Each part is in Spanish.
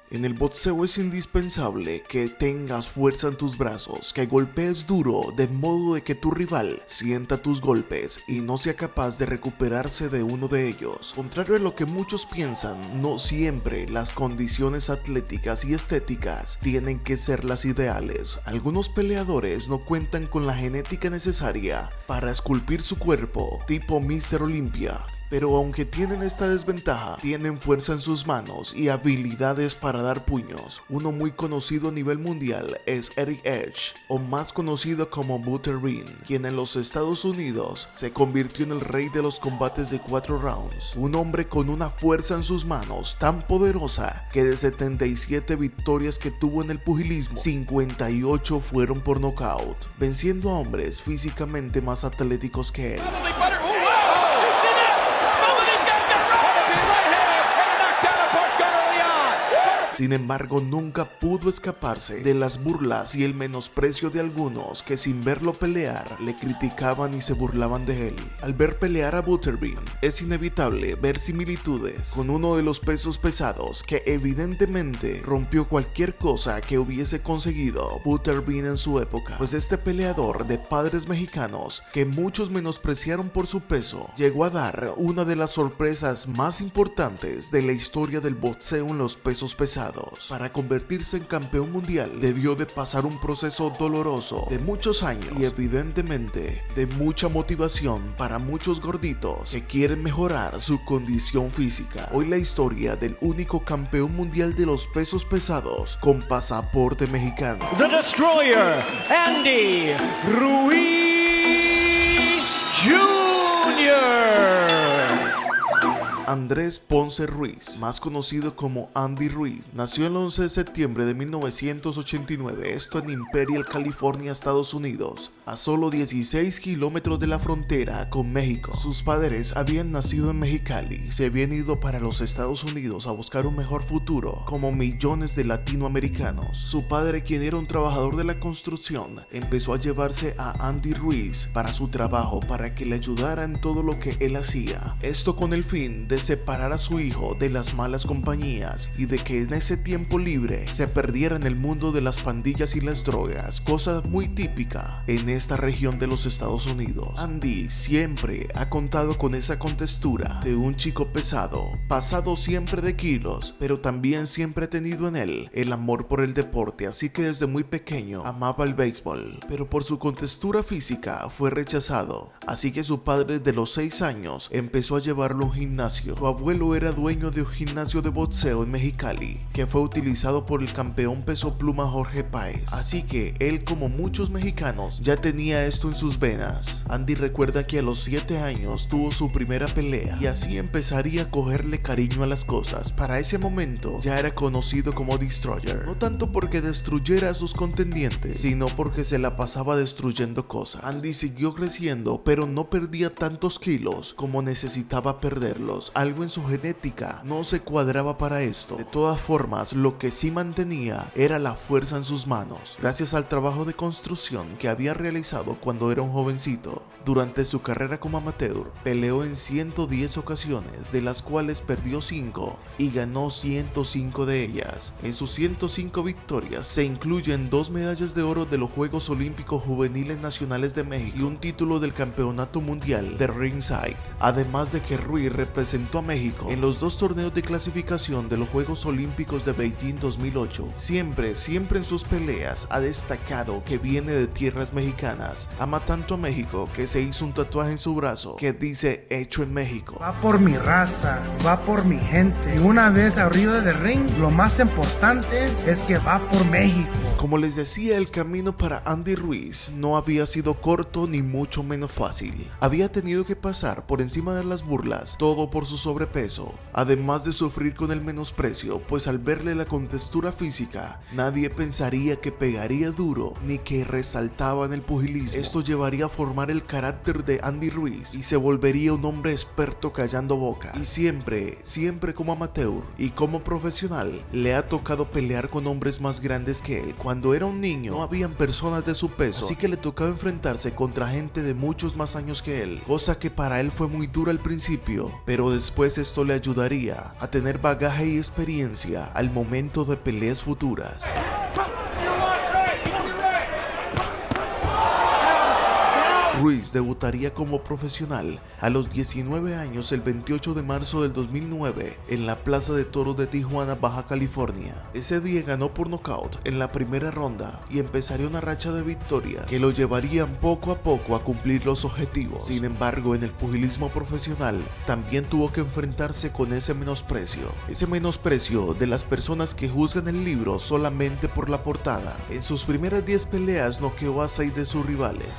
En el boxeo es indispensable que tengas fuerza en tus brazos, que golpees duro de modo de que tu rival sienta tus golpes y no sea capaz de recuperarse de uno de ellos. Contrario a lo que muchos piensan, no siempre las condiciones atléticas y estéticas tienen que ser las ideales. Algunos peleadores no cuentan con la genética necesaria para esculpir su cuerpo, tipo Mr. Olympia. Pero aunque tienen esta desventaja, tienen fuerza en sus manos y habilidades para dar puños. Uno muy conocido a nivel mundial es Eric Edge, o más conocido como Butcher Bean, quien en los Estados Unidos se convirtió en el rey de los combates de 4 rounds. Un hombre con una fuerza en sus manos tan poderosa que de 77 victorias que tuvo en el pugilismo, 58 fueron por nocaut, venciendo a hombres físicamente más atléticos que él. Sin embargo, nunca pudo escaparse de las burlas y el menosprecio de algunos que sin verlo pelear le criticaban y se burlaban de él. Al ver pelear a Butcher Bean, es inevitable ver similitudes con uno de los pesos pesados que evidentemente rompió cualquier cosa que hubiese conseguido Butcher Bean en su época, pues este peleador de padres mexicanos que muchos menospreciaron por su peso, llegó a dar una de las sorpresas más importantes de la historia del boxeo en los pesos pesados. Para convertirse en campeón mundial debió de pasar un proceso doloroso de muchos años y evidentemente de mucha motivación para muchos gorditos que quieren mejorar su condición física. Hoy la historia del único campeón mundial de los pesos pesados con pasaporte mexicano. The Destroyer, Andy Ruiz Jr. Andrés Ponce Ruiz, más conocido como Andy Ruiz, nació el 11 de septiembre de 1989, esto en Imperial, California, Estados Unidos, a solo 16 kilómetros de la frontera con México. Sus padres habían nacido en Mexicali y se habían ido para los Estados Unidos a buscar un mejor futuro, como millones de latinoamericanos. Su padre, quien era un trabajador de la construcción, empezó a llevarse a Andy Ruiz para su trabajo para que le ayudara en todo lo que él hacía. Esto con el fin de separar a su hijo de las malas compañías y de que en ese tiempo libre se perdiera en el mundo de las pandillas y las drogas, cosa muy típica en esta región de los Estados Unidos. Andy siempre ha contado con esa contextura de un chico pesado, pasado siempre de kilos, pero también siempre ha tenido en él el amor por el deporte, así que desde muy pequeño amaba el béisbol, pero por su contextura física fue rechazado, así que su padre de los 6 años empezó a llevarlo a un gimnasio. Su abuelo era dueño de un gimnasio de boxeo en Mexicali, que fue utilizado por el campeón peso pluma Jorge Páez, así que él, como muchos mexicanos, ya tenía esto en sus venas. Andy recuerda que a los 7 años tuvo su primera pelea y así empezaría a cogerle cariño a las cosas. Para ese momento ya era conocido como Destroyer, no tanto porque destruyera a sus contendientes, sino porque se la pasaba destruyendo cosas. Andy siguió creciendo, pero no perdía tantos kilos como necesitaba perderlos. Algo en su genética no se cuadraba para esto. De todas formas, lo que sí mantenía era la fuerza en sus manos, gracias al trabajo de construcción que había realizado cuando era un jovencito. Durante su carrera como amateur, peleó en 110 ocasiones, de las cuales perdió 5 y ganó 105 de ellas. En sus 105 victorias se incluyen 2 medallas de oro de los Juegos Olímpicos Juveniles Nacionales de México y un título del Campeonato Mundial de Ringside. Además de que Ruiz representó a México en los 2 torneos de clasificación de los Juegos Olímpicos de Beijing 2008. Siempre en sus peleas ha destacado que viene de tierras mexicanas. Ama tanto a México que se hizo un tatuaje en su brazo que dice "Hecho en México". Va por mi raza, va por mi gente. Y una vez arriba del ring, lo más importante es que va por México. Como les decía, el camino para Andy Ruiz no había sido corto ni mucho menos fácil. Había tenido que pasar por encima de las burlas, todo por su sobrepeso, además de sufrir con el menosprecio, pues al verle la contextura física, nadie pensaría que pegaría duro ni que resaltaba en el pugilismo. Esto llevaría a formar el carácter carácter de Andy Ruiz y se volvería un hombre experto callando boca. Y siempre como amateur y como profesional, le ha tocado pelear con hombres más grandes que él. Cuando era un niño no habían personas de su peso, así que le tocaba enfrentarse contra gente de muchos más años que él, cosa que para él fue muy dura al principio, pero después esto le ayudaría a tener bagaje y experiencia al momento de peleas futuras. Ruiz debutaría como profesional a los 19 años el 28 de marzo del 2009 en la Plaza de Toros de Tijuana, Baja California. Ese día ganó por nocaut en la primera ronda y empezaría una racha de victorias que lo llevarían poco a poco a cumplir los objetivos. Sin embargo, en el pugilismo profesional también tuvo que enfrentarse con ese menosprecio de las personas que juzgan el libro solamente por la portada. En sus primeras 10 peleas noqueó a 6 de sus rivales.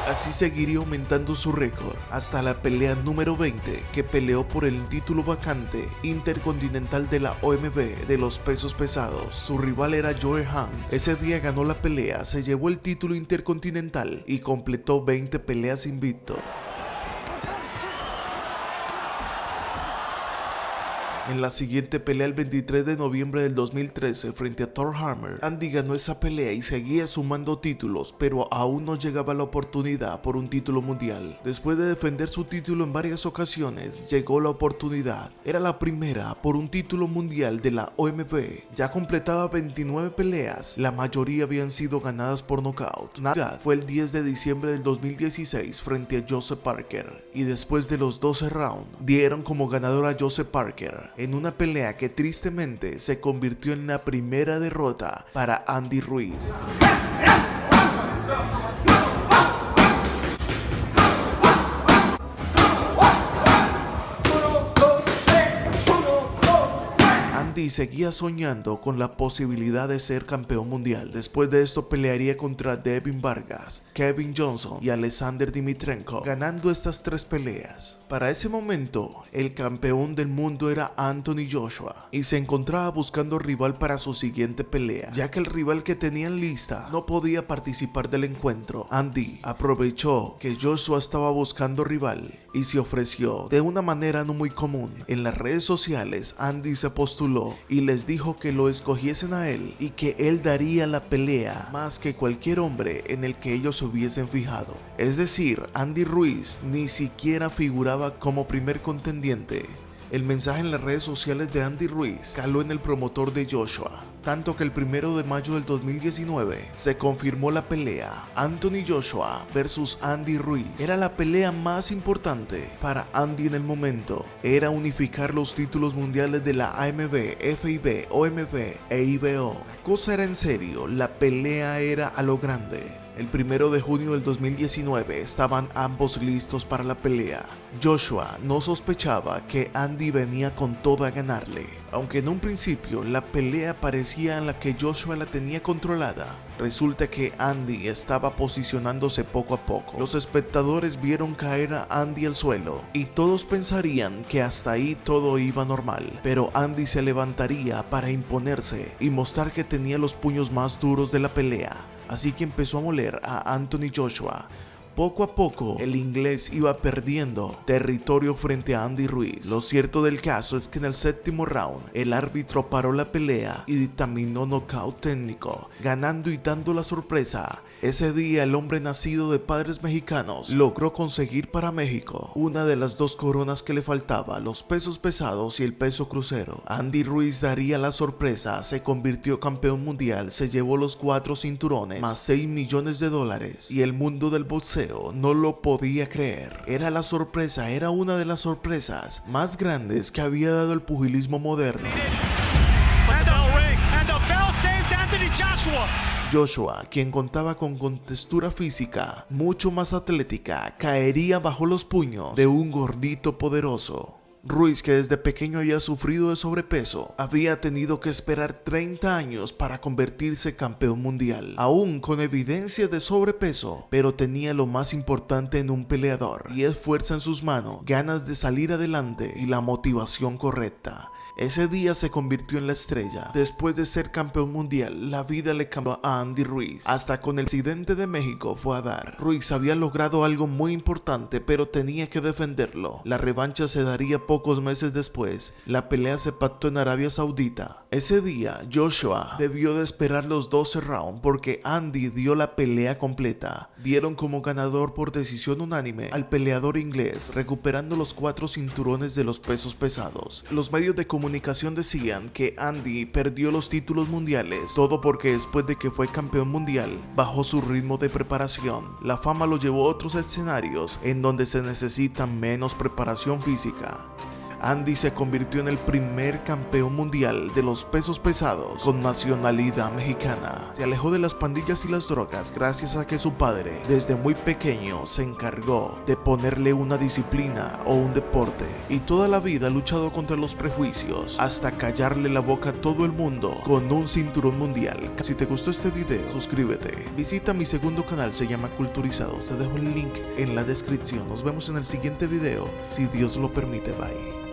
Así seguiría aumentando su récord hasta la pelea número 20, que peleó por el título vacante intercontinental de la OMB de los pesos pesados. Su rival era Joe Han. Ese día ganó la pelea, se llevó el título intercontinental y completó 20 peleas invicto. En la siguiente pelea, el 23 de noviembre del 2013, frente a Thor Hammer, Andy ganó esa pelea y seguía sumando títulos, pero aún no llegaba la oportunidad por un título mundial. Después de defender su título en varias ocasiones, llegó la oportunidad. Era la primera por un título mundial de la OMB. Ya completaba 29 peleas, la mayoría habían sido ganadas por nocaut. Fue el 10 de diciembre del 2016 frente a Joseph Parker, y después de los 12 rounds, dieron como ganador a Joseph Parker, en una pelea que tristemente se convirtió en la primera derrota para Andy Ruiz. Andy seguía soñando con la posibilidad de ser campeón mundial. Después de esto pelearía contra Devin Vargas, Kevin Johnson y Alexander Dimitrenko, ganando estas 3 peleas. Para ese momento, el campeón del mundo era Anthony Joshua y se encontraba buscando rival para su siguiente pelea, ya que el rival que tenía en lista no podía participar del encuentro. Andy aprovechó que Joshua estaba buscando rival y se ofreció de una manera no muy común. En las redes sociales, Andy se postuló y les dijo que lo escogiesen a él y que él daría la pelea más que cualquier hombre en el que ellos se hubiesen fijado. Es decir, Andy Ruiz ni siquiera figuraba como primer contendiente. El mensaje en las redes sociales de Andy Ruiz caló en el promotor de Joshua, tanto que el 1 de mayo del 2019 se confirmó la pelea Anthony Joshua versus Andy Ruiz. Era la pelea más importante para Andy en el momento. Era unificar los títulos mundiales de la AMB, FIB, OMB e IBO. La cosa era en serio, la pelea era a lo grande. El 1 de junio del 2019 estaban ambos listos para la pelea. Joshua no sospechaba que Andy venía con todo a ganarle. Aunque en un principio la pelea parecía en la que Joshua la tenía controlada, resulta que Andy estaba posicionándose poco a poco. Los espectadores vieron caer a Andy al suelo y todos pensarían que hasta ahí todo iba normal, pero Andy se levantaría para imponerse y mostrar que tenía los puños más duros de la pelea. Así que empezó a moler a Anthony Joshua. Poco a poco, el inglés iba perdiendo territorio frente a Andy Ruiz. Lo cierto del caso es que en el 7º round, el árbitro paró la pelea y dictaminó nocaut técnico, ganando y dando la sorpresa. Ese día, el hombre nacido de padres mexicanos logró conseguir para México una de las 2 coronas que le faltaba, los pesos pesados y el peso crucero. Andy Ruiz daría la sorpresa, se convirtió campeón mundial, se llevó los 4 cinturones, más $6 millones, y el mundo del boxeo no lo podía creer. Era la sorpresa, era una de las sorpresas más grandes que había dado el pugilismo moderno. Joshua, quien contaba con contextura física mucho más atlética, caería bajo los puños de un gordito poderoso. Ruiz, que desde pequeño había sufrido de sobrepeso, había tenido que esperar 30 años para convertirse campeón mundial, aún con evidencias de sobrepeso, pero tenía lo más importante en un peleador, y es fuerza en sus manos, ganas de salir adelante y la motivación correcta. Ese día se convirtió en la estrella. Después de ser campeón mundial, la vida le cambió a Andy Ruiz. Hasta con el presidente de México fue a dar. Ruiz había logrado algo muy importante, pero tenía que defenderlo. La revancha se daría pocos meses después. La pelea se pactó en Arabia Saudita. Ese día, Joshua debió de esperar los 12 rounds porque Andy dio la pelea completa. Dieron como ganador por decisión unánime al peleador inglés, recuperando los 4 cinturones de los pesos pesados. Los medios de comunicación decían que Andy perdió los títulos mundiales, todo porque después de que fue campeón mundial, bajó su ritmo de preparación. La fama lo llevó a otros escenarios en donde se necesita menos preparación física. Andy se convirtió en el primer campeón mundial de los pesos pesados con nacionalidad mexicana. Se alejó de las pandillas y las drogas gracias a que su padre, desde muy pequeño, se encargó de ponerle una disciplina o un deporte. Y toda la vida ha luchado contra los prejuicios hasta callarle la boca a todo el mundo con un cinturón mundial. Si te gustó este video, suscríbete. Visita mi segundo canal, se llama Culturizados. Te dejo el link en la descripción. Nos vemos en el siguiente video, si Dios lo permite. Bye.